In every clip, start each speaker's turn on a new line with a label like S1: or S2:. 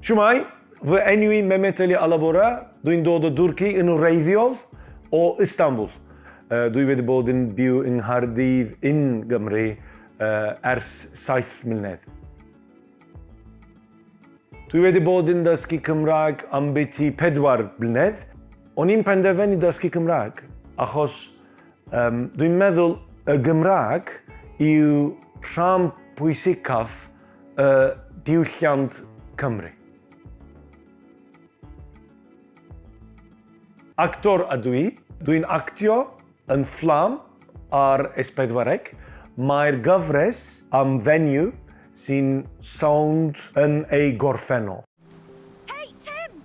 S1: Shwmai, fy enw i Memet Ali Alabora. Dwi'n dod o Dwrci yn wreiddiol o Istanbul. Dwi wedi bod yn byw yng Nghaerdydd yn Gymru ers 7 mlynedd. Dwi wedi bod yn dysgu Cymraeg am byti 4 blynedd. O'n i'n penderfynu dysgu Cymraeg achos dwi'n meddwl y Gymraeg yw rhan pwysicaf y diwylliant Cymru. Actor ydw i. Dwi'n actio yn Fflam ar S4C. Mae'r gyfres am fenyw sy'n sownd yn ei gorffennol.
S2: Hey, Tim!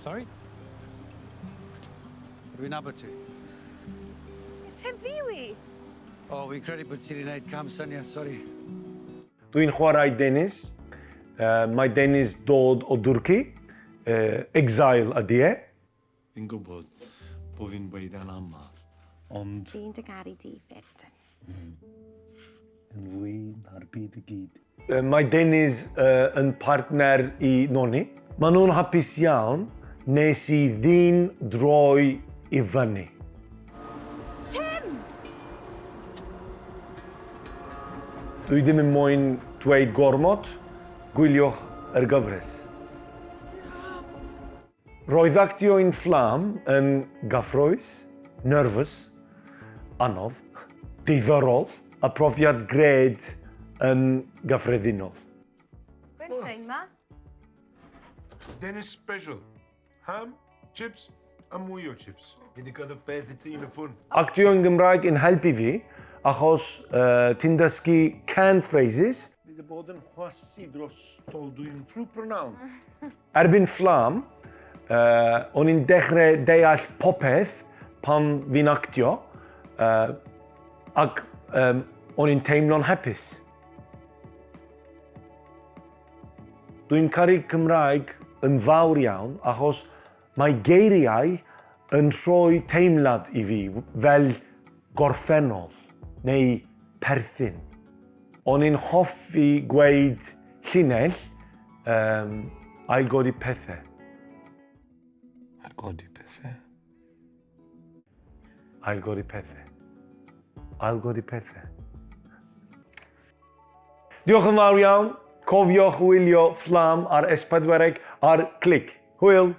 S3: Sorry? Dwi'n nabod ti?
S2: Tim fi yw i.
S3: O, fi'n credu bod ti wedi gwneud cam syniad, sori.
S1: Dwi'n chwarae Deniz. Mae Deniz dod o Dwrci. Exile ydi e.
S4: Fi'n gwybod bod fi'n dweud yn ama, ond...
S2: Fi'n dy garu di fyd.
S4: Yn fwy na'r byd y gyd.
S1: Mae Deniz yn partner i Noni. Maen nhw'n hapus iawn nes i ddyn droi i fyny.
S2: Tim!
S1: Dwi ddim yn moyn dweud gormod, Gwyliwch yr gyfres. Roedd actio yn Fflam yn gyffrous, nerfus, anodd, diddorol, a profiad gred yn gyffredinol.
S2: Gwy'n ffrind ma?
S5: Deniz special. Ham, chips, a mwy o chips. Fi wedi cael y beth i ti yn y ffwn.
S1: Actio yn Gymraeg yn helpu fi, achos ti'n dysgu canned phrases.
S5: Fi wedi bod yn chwasu dros Dwi'n trwy pronawn.
S1: Erbyn Fflam, o'n i'n dechrau deall popeth pan fi'n actio, ac o'n i'n teimlo'n hapus. Dwi'n caru Cymraeg yn fawr iawn achos mae geiriau yn rhoi teimlad i fi fel gorffennol neu perthyn. O'n i'n hoffi gweud llinell, ailgodi pethau.
S4: Godi pethau.
S1: Ailgodi pethau. Ailgodi pethau. Diolch yn fawr iawn. Cofiwch wylio Fflam ar S4C ar Clic. Hwyl!